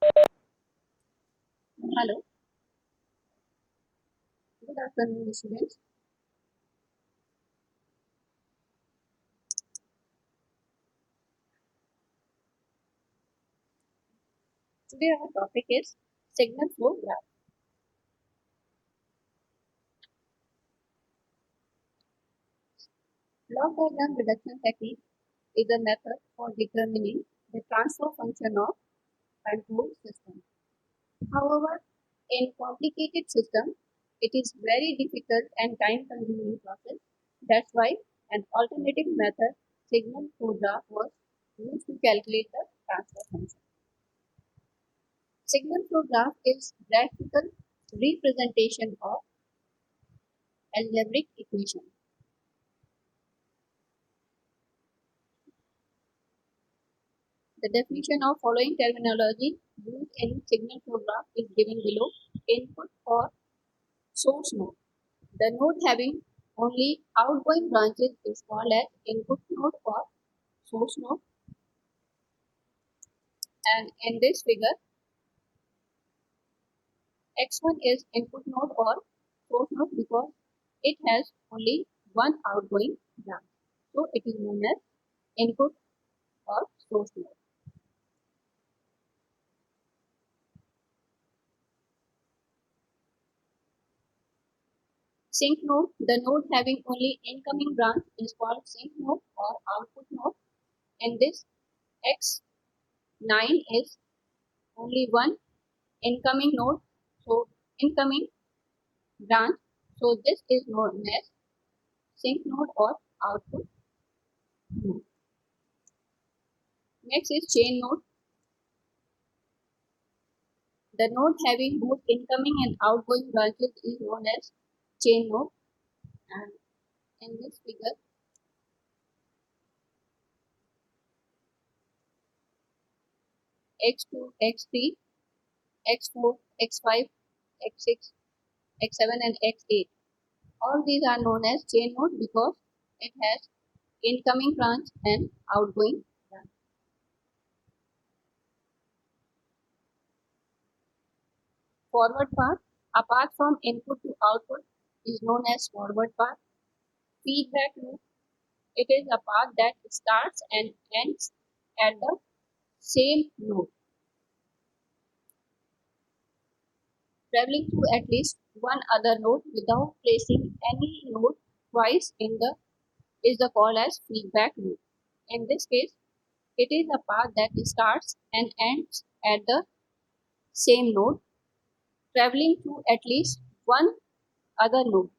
Hello, good afternoon, students. Today our topic is signal flow graph. Block diagram reduction technique is a method for determining the transfer function of control system. However, in complicated system, it is very difficult and time-consuming process. That's why an alternative method, signal flow graph, was used to calculate the transfer function. Signal flow graph is graphical representation of algebraic equation. The definition of following terminology used in signal flow graph is given below. Input or source node. The node having only outgoing branches is called as input node or source node. And in this figure, x1 is input node or source node because it has only one outgoing branch. So it is known as input or source node. Sink node, the node having only incoming branch is called sink node or output node. And this x9 is only one incoming node, so incoming branch. So this is known as sink node or output node. Next is chain node. The node having both incoming and outgoing branches is known as chain node. And in this figure, x2, x3, x4, x5, x6, x7 and x8. All these are known as chain node because it has incoming branch and outgoing branch. Forward path, apart from input to output, is known as forward path. Feedback loop, it is a path that starts and ends at the same node, traveling to at least one other node without placing any node twice in the is the call as feedback loop. In this case, it is a path that starts and ends at the same node, traveling to at least one other node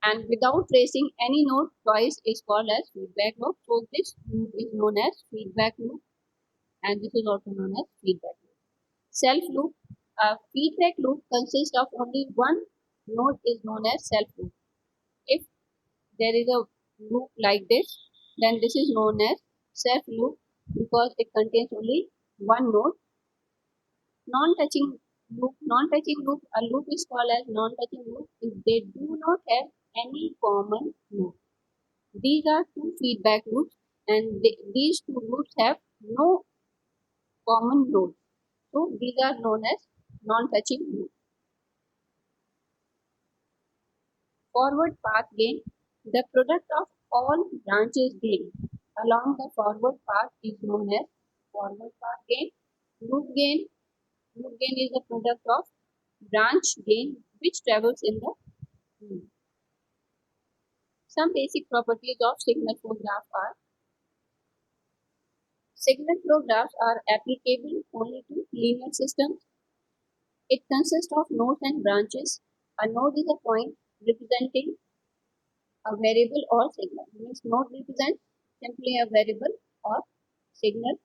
and without tracing any node twice is called as feedback loop. So this loop is known as feedback loop and this is also known as feedback loop. Self loop. A feedback loop consists of only one node is known as self loop. If there is a loop like this, then this is known as self loop because it contains only one node. Non-touching loop, a loop is called as non-touching loop if they do not have any common node. These are two feedback loops and these two loops have no common node. So these are known as non-touching loop. Forward path gain, the product of all branches gain along the forward path is known as forward path gain. Loop gain, loop gain is the product of branch gain which travels in the loop. Some basic properties of signal flow graph are: signal flow graphs are applicable only to linear systems. It consists of nodes and branches. A node is a point representing a variable or signal. Means node represents simply a variable or signal.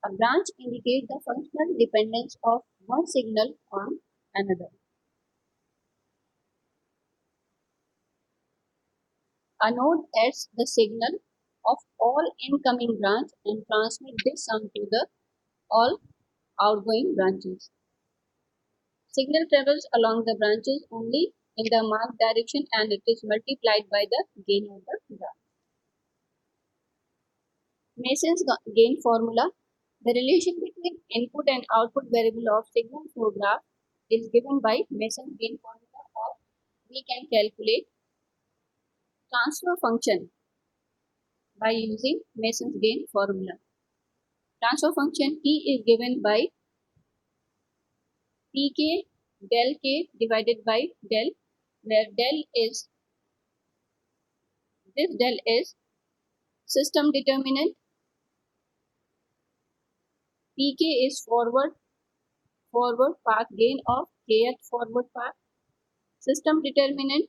A branch indicates the functional dependence of one signal on another. A node adds the signal of all incoming branch and transmits this sum to the all outgoing branches. Signal travels along the branches only in the marked direction and it is multiplied by the gain of the graph. Mason's gain formula. The relation between input and output variable of signal flow graph is given by Mason's gain formula, or we can calculate transfer function by using Mason's gain formula. Transfer function T is given by Pk del K divided by del, where del is system determinant, Pk is forward path gain of kth forward path. System determinant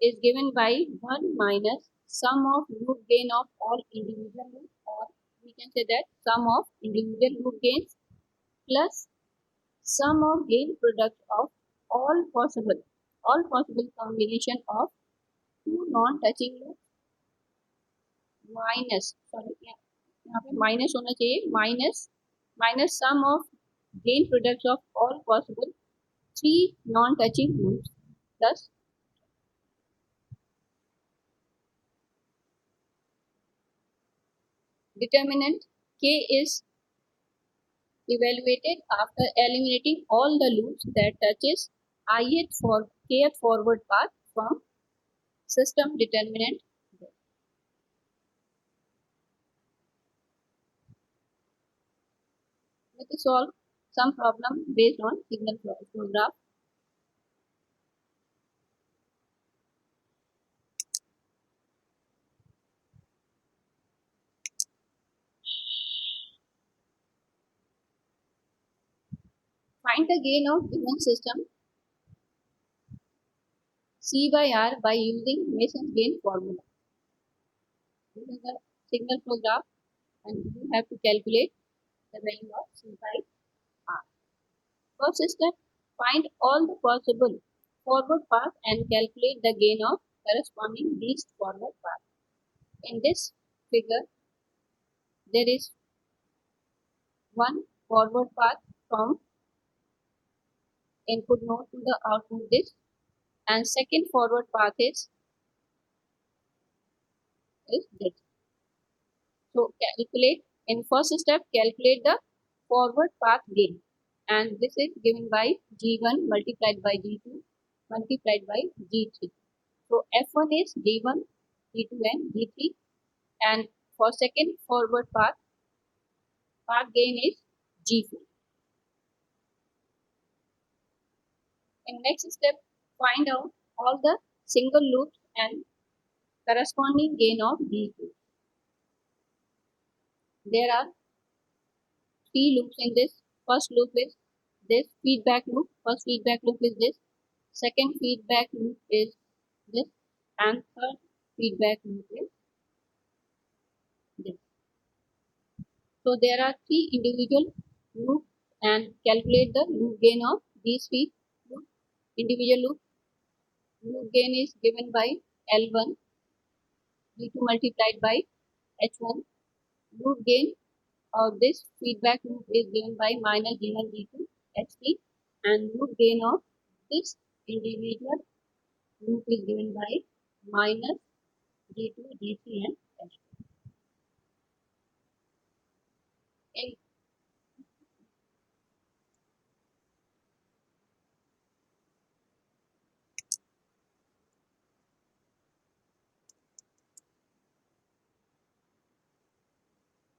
is given by 1 minus sum of loop gain of all individual loops, or we can say that sum of individual loop gains plus sum of gain product of all possible combination of two non-touching loops minus sorry यहाँ पे minus होना चाहिए minus sum of gain products of all possible three non touching loops plus determinant k is evaluated after eliminating all the loops that touches kth forward path from system determinant. Let us solve some problem based on signal flow graph. Find the gain of given system C by R by using Mason's gain formula. This is the signal flow graph, and you have to calculate the value of C by R. First step, find all the possible forward paths and calculate the gain of corresponding least forward path. In this figure, there is one forward path from input node to the output disk, and second forward path is this. So calculate, in first step, calculate the forward path gain, and this is given by G1 multiplied by G2 multiplied by G3. So F1 is G1, G2 and G3, and for second forward path gain is G4. In next step, find out all the single loops and corresponding gain of these loops. There are three loops in this. First loop is this feedback loop. First feedback loop is this. Second feedback loop is this, and third feedback loop is this. So there are three individual loops, and calculate the loop gain of these three loops. Individual loop gain is given by L1 G2 multiplied by H1. Loop gain of this feedback loop is given by minus G1 G2 H3, and loop gain of this individual loop is given by minus G2 G3 and H2.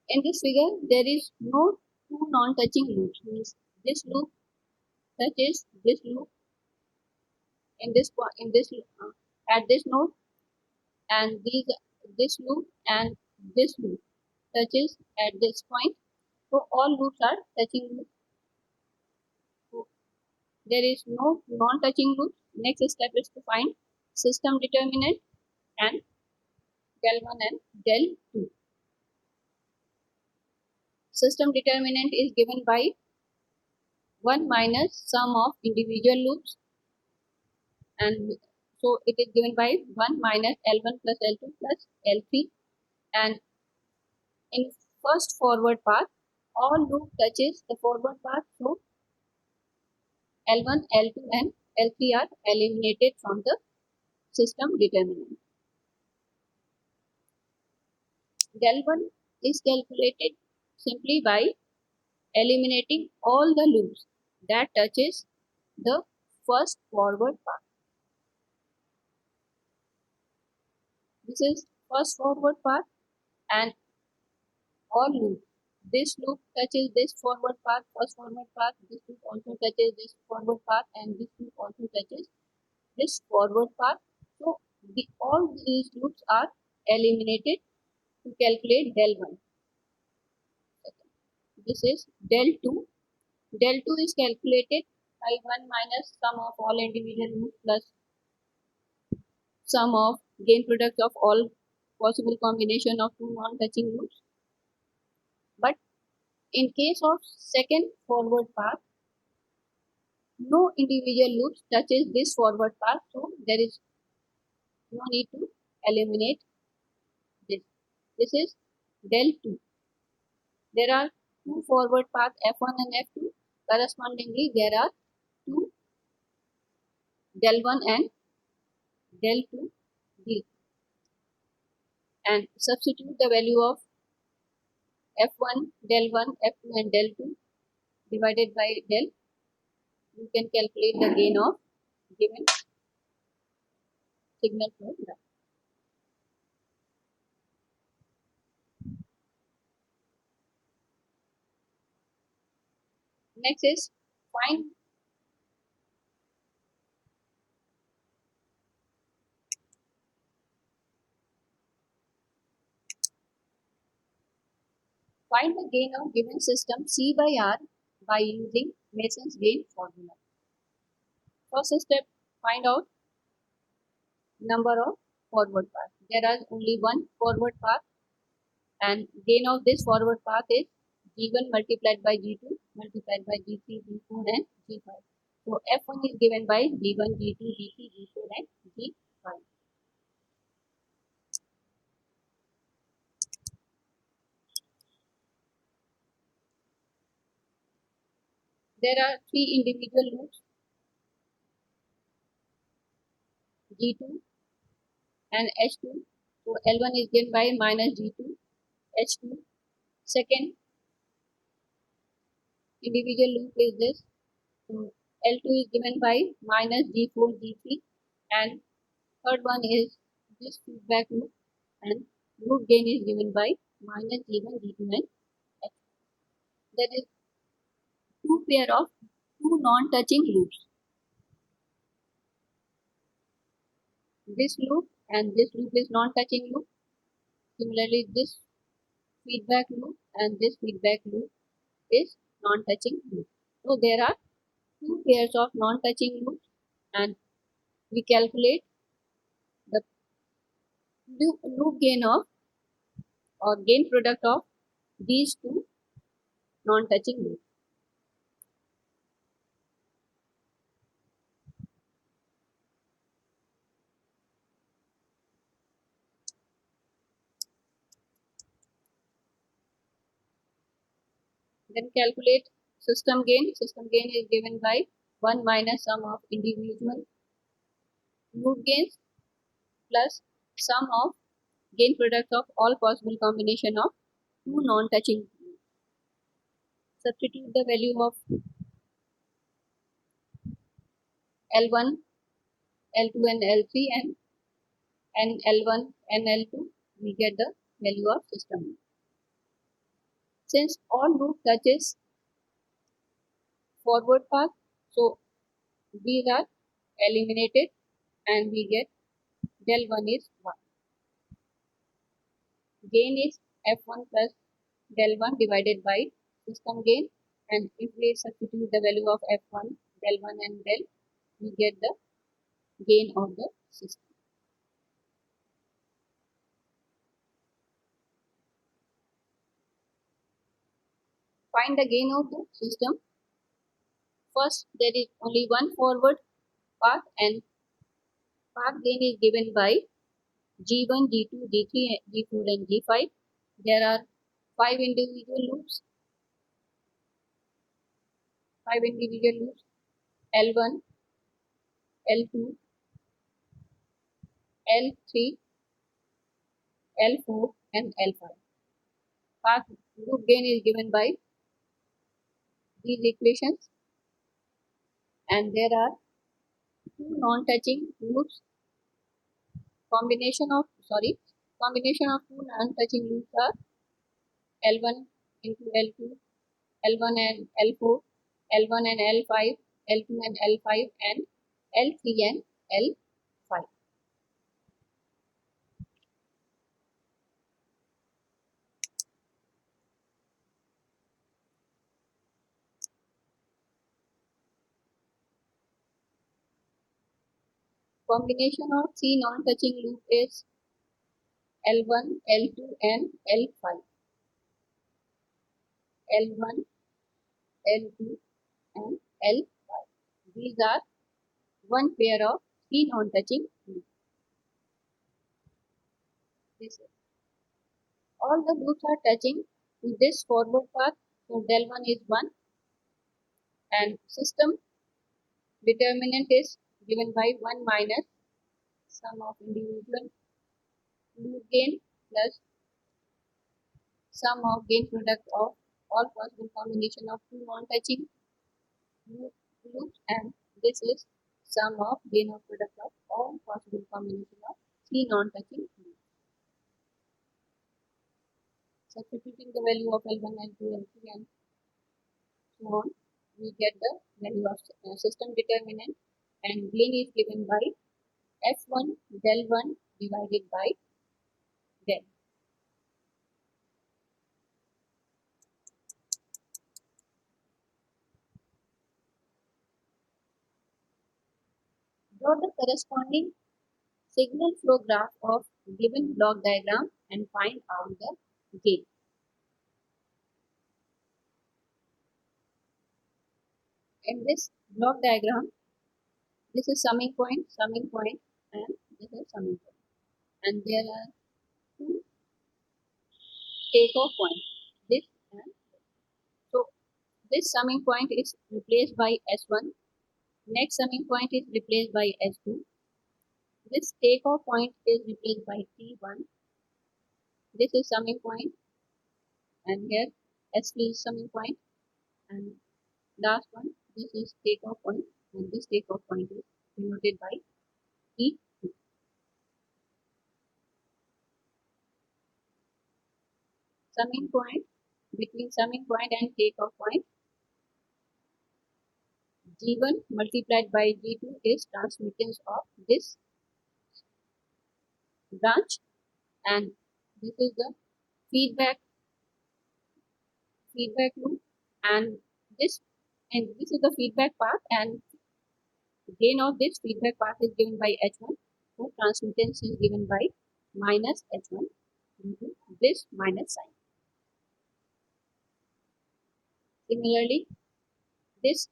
In this figure, there is no two non-touching loops. Means this loop touches this loop in this at this node, and this loop and this loop touches at this point. So all loops are touching loops. So there is no non-touching loops. Next step is to find system determinant and del 1 and del 2. System determinant is given by 1 minus sum of individual loops, and so it is given by 1 minus L1 plus L2 plus L3, and in first forward path all loop touches the forward path, so L1, L2 and L3 are eliminated from the system determinant. Del 1 is calculated simply by eliminating all the loops that touches the first forward path. This is first forward path and all loops. This loop touches this forward path, first forward path. This loop also touches this forward path, and this loop also touches this forward path. So all these loops are eliminated to calculate del 1. This is del 2. Del 2 is calculated by 1 minus sum of all individual loops plus sum of gain product of all possible combination of two non-touching loops. But in case of second forward path, no individual loops touches this forward path, so there is no need to eliminate this. This is del 2. There are two forward paths F1 and F2. Correspondingly, there are two del 1 and del 2 D. And substitute the value of F1, del 1, F2 and del 2 divided by del. You can calculate the gain of given signal flow graph. Next is find the gain of given system C by R by using Mason's gain formula. First step, find out number of forward paths. There is only one forward path and gain of this forward path is G1 multiplied by G2 multiplied by G3, G4 and G5. So F1 is given by G1, G2, G3, G4 and G5. There are three individual loops G2 and H2. So L1 is given by minus G2, H2. Second individual loop is this. So L2 is given by minus G4, G3 and third one is this feedback loop and loop gain is given by minus G1, G2 and H. There is two pair of two non-touching loops. This loop and this loop is non-touching loop. Similarly, this feedback loop and this feedback loop is non-touching loop. So there are two pairs of non-touching loops and we calculate the loop gain of or gain product of these two non-touching loops. Then calculate system gain. System gain is given by 1 minus sum of individual loop gains plus sum of gain product of all possible combination of two non-touching loops. Substitute the value of L1, L2 and L3 and L1 and L2, we get the value of system. Since all loop touches forward path, so these are eliminated and we get del 1 is 1. Gain is F1 plus del 1 divided by system gain, and if we substitute the value of F1, del 1 and del, we get the gain of the system. Find the gain of the system. First, there is only one forward path and path gain is given by G1, G2, G3, G4 and G5. There are 5 individual loops. L1, L2, L3, L4 and L5. Path loop gain is given by these equations, and there are two non-touching loops. Combination of two non-touching loops are L1 into L2, L1 and L4, L1 and L5, L2 and L5, and L3 and L5. Combination of three non-touching loop is L1, L2 and L5. L1, L2 and L5. These are one pair of three non-touching loops. All the loops are touching to this forward path, so del 1 is 1, and system determinant is given by 1 minus sum of individual loop gain plus sum of gain product of all possible combination of two non-touching loops, and this is sum of gain of product of all possible combination of three non-touching loops. Substituting the value of L1, L2, L3 and so on, we get the value of system determinant, and gain is given by F1 del 1 divided by del. Draw the corresponding signal flow graph of given block diagram and find out the gain. In this block diagram, this is summing point, and this is summing point. And there are two takeoff points, this and this. So this summing point is replaced by S1, next summing point is replaced by S2, this takeoff point is replaced by T1, this is summing point, and here S3 is summing point, and last one, this is takeoff point, and this takeoff point is denoted by T2. Summing point, between summing point and takeoff point, G1 multiplied by G2 is transmittance of this branch, and this is the feedback loop, and this is the feedback path, and gain of this feedback path is given by H1, so transmittance is given by minus H1 due to this minus sign. Similarly, this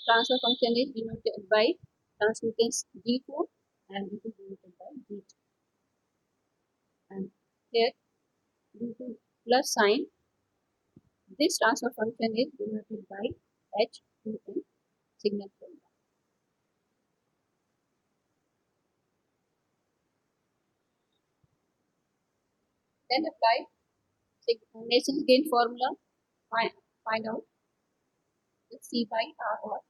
transfer function is denoted by transmittance G4, and this is denoted by G2. And here, due to plus sign, this transfer function is denoted by H2 in signal flow graph. Then apply Mason's gain formula, find out the C by R or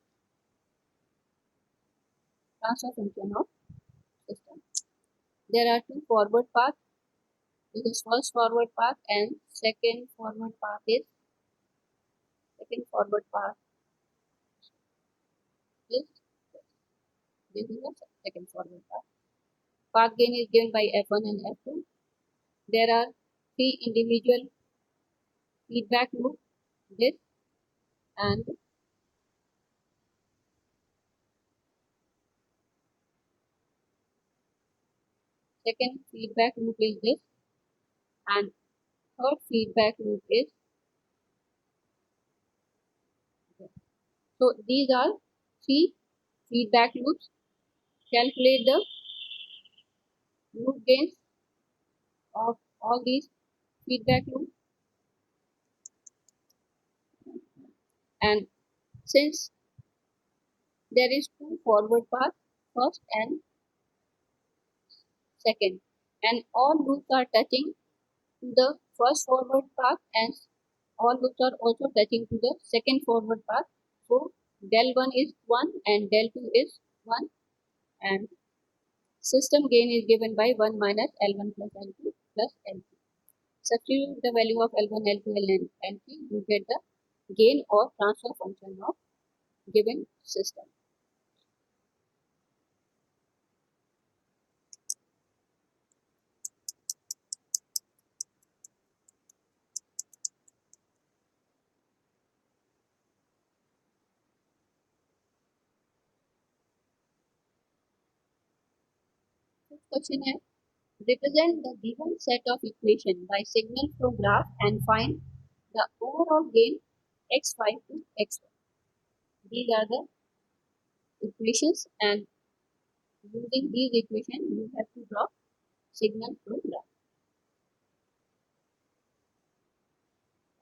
transfer function of system. There are two forward paths. This is first forward path, and second forward path is second forward path is this is the second forward path. Path gain is given by F1 and F2. There are three individual feedback loops, this and second feedback loop is this, and third feedback loop is this. So these are three feedback loops. Calculate the loop gains of all these feedback loops, and since there is two forward paths, first and second, and all loops are touching to the first forward path, and all loops are also touching to the second forward path. So del 1 is 1 and del 2 is 1, and system gain is given by 1 minus L1 plus L2 plus L3. Substitute the value of L1, L2, and L3, you get the gain or transfer function of given system. Fifth question है, represent the given set of equation by signal flow graph and find the overall gain x5 to x1. These are the equations, and using these equations you have to draw signal flow graph.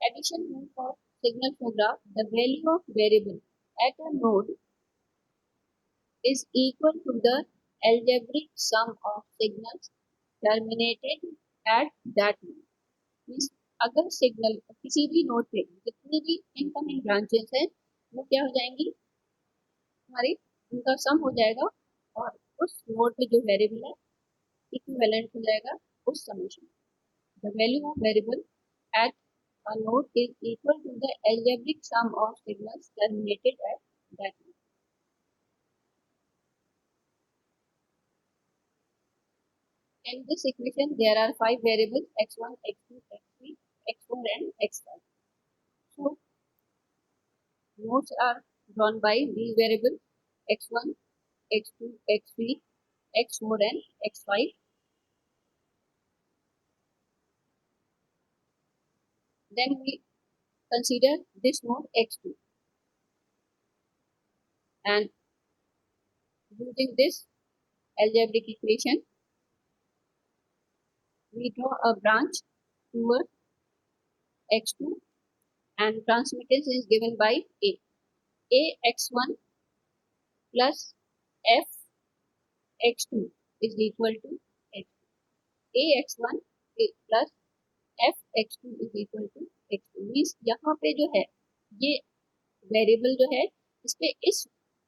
Addition rule for signal flow graph, the value of variable at a node is equal to the algebraic sum of signals terminated at that node. Means अगर signal किसी भी node पे जितनी भी incoming branches हैं वो क्या हो जाएंगी, हमारी उनका सम हो जाएगा और उस नोड पे जो वेरिएबल है इक्विवेलेंट हो जाएगा उस summation. The value of variable eight a node is equal to the algebraic sum of signals terminated at that node. In this equation, there are 5 variables x1, x2, x3, x4 and x5. So, nodes are drawn by these variables x1, x2, x3, x4 and x5. Then we consider this node x2, and using this algebraic equation we draw a branch toward x2 and transmittance is given by a x1 plus f x2 is equal to x2. a x1 plus f x2 is equal to x2. Means यहाँ पे जो है ये variable जो है इस पे इस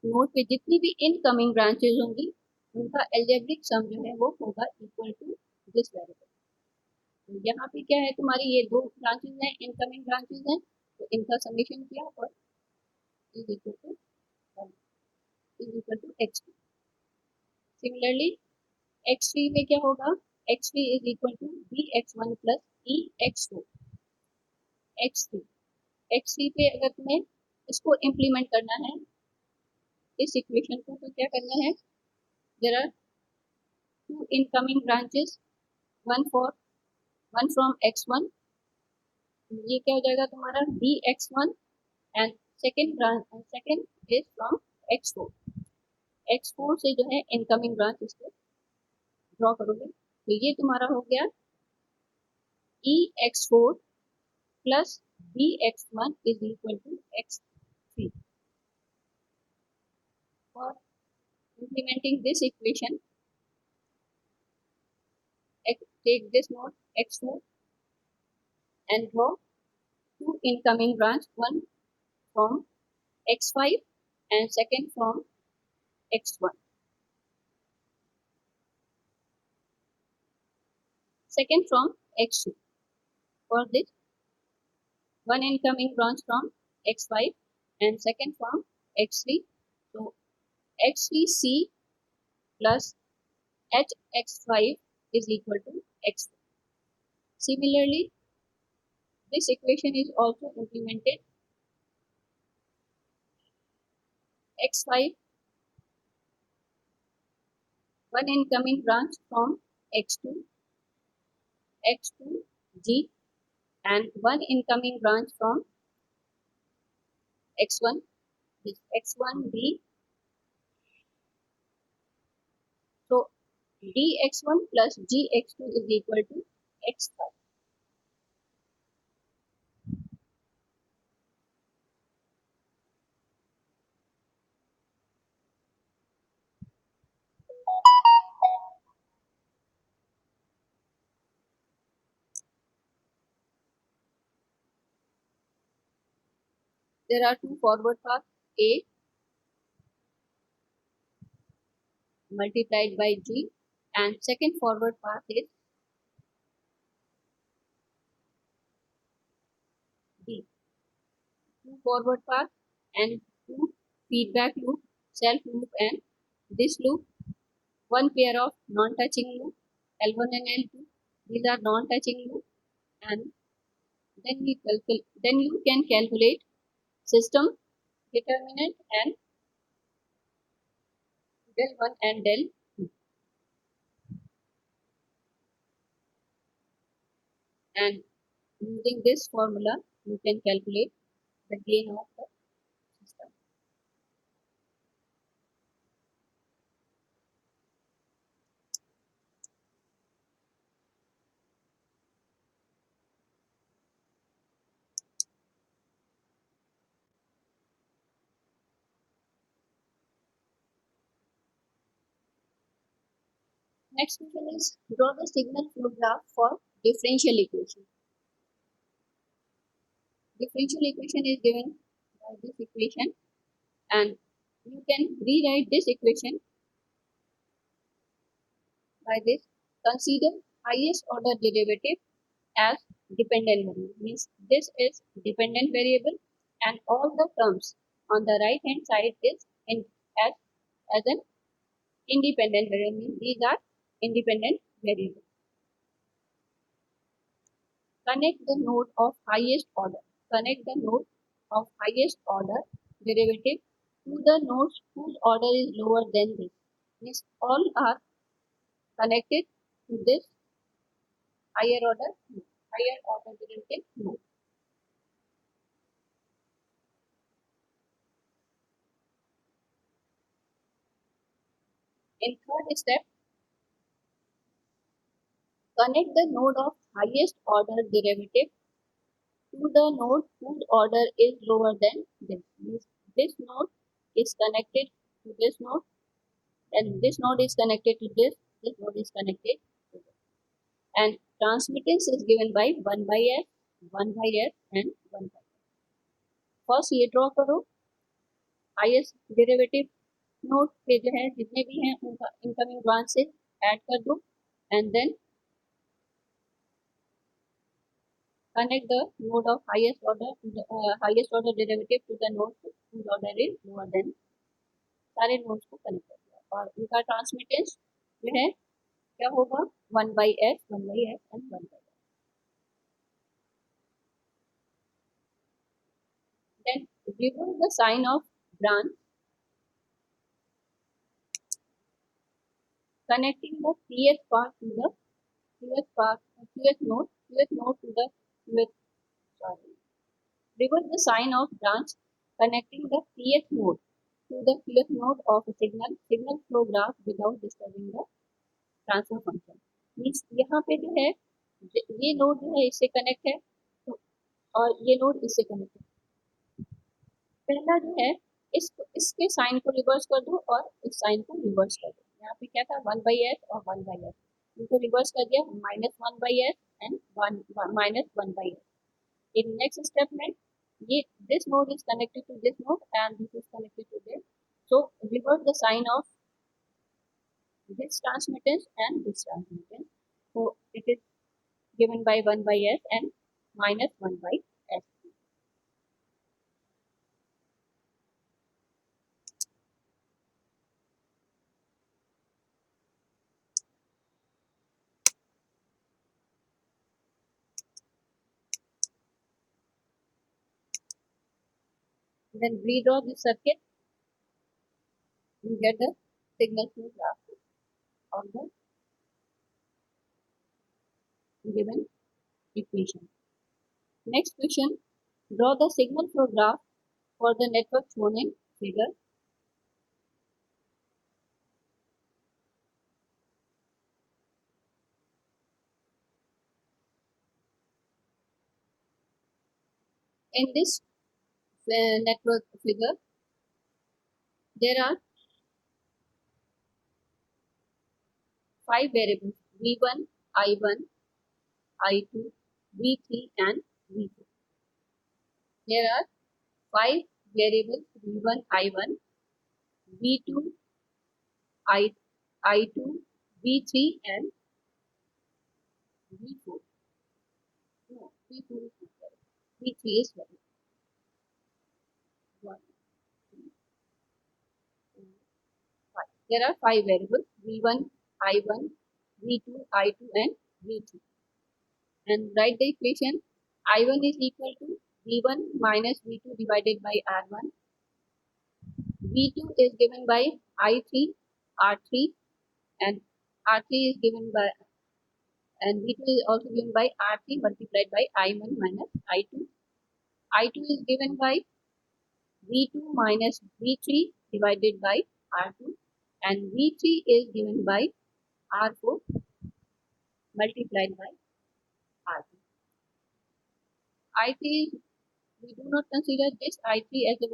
नोड पे जितनी भी इनकमिंग ब्रांचेस होंगी उनका एल्जेब्रिक सम जो है वो होगा इक्वल टू दिस वेरिएबल. तो यहाँ पे क्या है, तुम्हारी ये दो ब्रांचेस हैं, इनकमिंग ब्रांचेस हैं, तो इनका समेशन किया और is equal to x2. Similarly x3 में क्या होगा, x3 is equal to bx1 plus ex2. x3 x3 पे अगर तुम्हें इसको इम्प्लीमेंट करना है इस इक्वेशन को, तो क्या करना है, there are two incoming branches, one from x1, ये क्या हो जाएगा तुम्हारा bx1 and second is from x4. x4 से जो है इनकमिंग ब्रांच इसको ड्रॉ करोगे तो ये तुम्हारा हो गया ex4 plus bx1 is equal to x3. For implementing this equation, take this node x4 and draw two incoming branch, one from x5 and second from x1. Second from x2. For this, one incoming branch from x5 and second from x3. So x3c plus hx5 is equal to x4. Similarly, this equation is also implemented. x5, one incoming branch from x2, x2g, and one incoming branch from x1, this x1b. So dx1 plus gx2 is equal to x5. there are two forward paths, A multiplied by G, and second forward path is B. Two forward paths and two feedback loop, self loop, and this loop, one pair of non-touching loop, L1 and L2. These are non-touching loop, and then you can calculate system determinant and del 1 and del 2. And using this formula, you can calculate the gain of the system. Next question is draw the signal flow graph for differential equation. Differential equation is given by this equation, and you can rewrite this equation by this. Consider highest order derivative as dependent variable. Means this is dependent variable and all the terms on the right hand side is as an independent variable. Means these are independent variables. Connect the node of highest order. Connect the node of highest order derivative to the nodes whose order is lower than this. Means all are connected to this higher order derivative node. In third step, connect the node of highest order derivative to the node whose order is lower than this. Means this node is connected to this node, and this node is connected to this node is connected to this. And transmittance is given by 1 by s, 1 by s and 1 by s. First ये draw करो highest derivative node पे जो है जितने भी हैं उनका incoming branch से ऐड कर दो and then connect the node of highest order to the highest order derivative to the node whose order is lower than. सारे नोड्स को कनेक्ट कर दिया और उनका ट्रांसमिटेंस जो है क्या होगा 1 by s, 1 by s and 1 by s. Then reverse the sign of branch connecting the pth path to the pth node to the pth. Sorry. Reverse the sign of branch connecting the pth node to the pth node of a signal flow graph without disturbing the transfer function. Means यहाँ पे जो है ये node जो है इससे connect है तो और ये नोड इससे कनेक्ट है. पहला जो है इसके साइन को रिवर्स कर दो और इस साइन को रिवर्स कर दो. यहाँ पे क्या था 1 by s और 1 by s, इनको रिवर्स कर दिया -1 by s and -1 by s. In next step में ये this node is connected to this node and this is connected to this, so reverse the sign of this transmittance and this transmittance. So it is given by 1 by s and -1 by s. Then redraw this circuit. You get the signal flow graph of the given equation. Next question, draw the signal flow graph for the network shown in figure. In this network figure, there are 5 variables V1, I1, I2, V3 and V4. There are 5 variables V1, I1, V2, I2, V3 and V4. No, V4 is not there. V3 is there. 1, 2, 3, 5. There are 5 variables V1, I1, V2, I2 and V3. And write the equation I1 is equal to V1 minus V2 divided by R1. V2 is given by I3, R3 and R3 is given by and V2 is also given by R3 multiplied by I1 minus I2. I2 is given by V2 minus V3 divided by R2 and V3 is given by R4 multiplied by R2. I3, we do not consider this I3 as a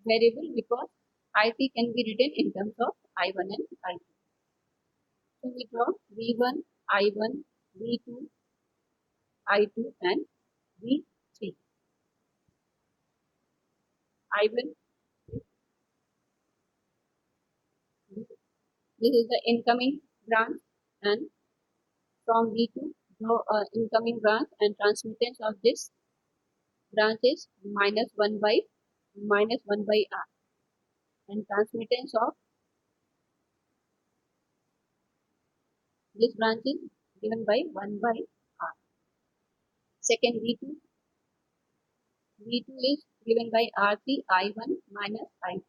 variable because I3 can be written in terms of I1 and I2. So we draw V1, I1, V2, I2 and V3. I1, this is the incoming branch and from V2 draw incoming branch and transmittance of this branch is -1 by R and transmittance of this branch is given by 1 by R. Second V2 is given by R3 I1 minus I2.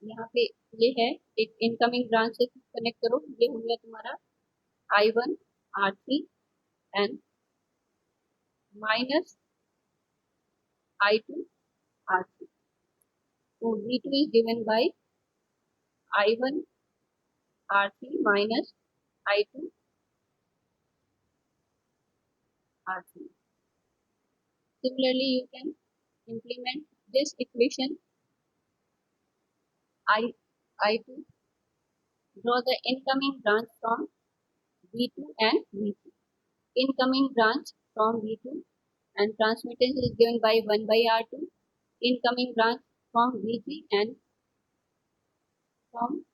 यहाँ पे ये है एक incoming branch से connect करो, ये हो गया तुम्हारा I1 R3 and minus I2 R3. So V2 is given by I1 R3 minus I2 R3. Similarly, you can implement this equation I2, draw the incoming branch from V2 and V3. Incoming branch from V2 and transmittance is given by 1 by R2. Incoming branch from V3 and from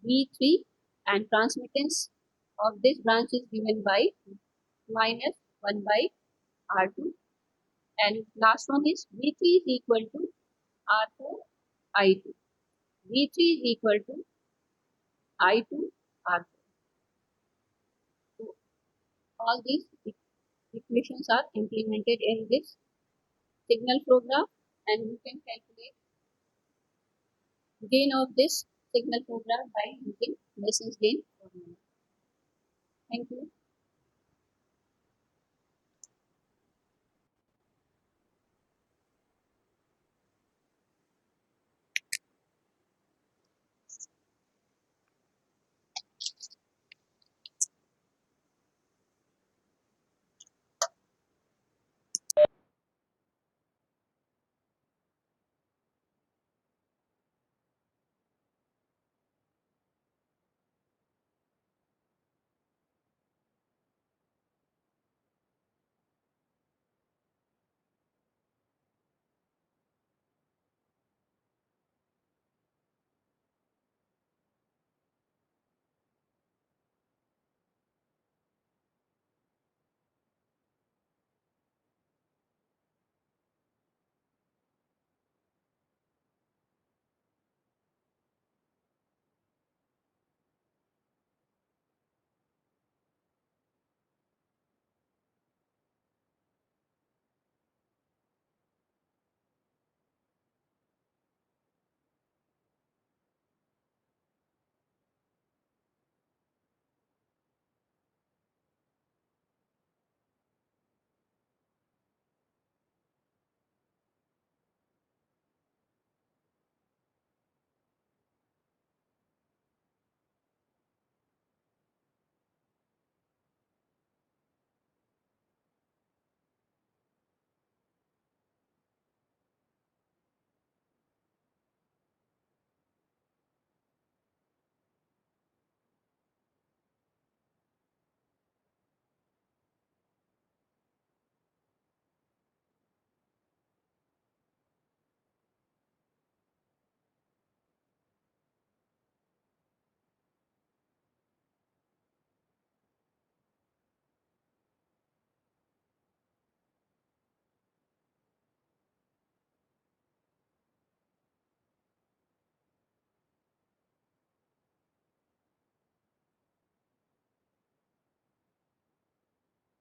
V3 and transmittance of this branch is given by minus 1 by R2 and last one is V3 is equal to R4 I2. V3 is equal to I2 R4. So all these equations are implemented in this signal flow graph and you can calculate gain of this signal flow graph by using Mason's gain formula. Thank you.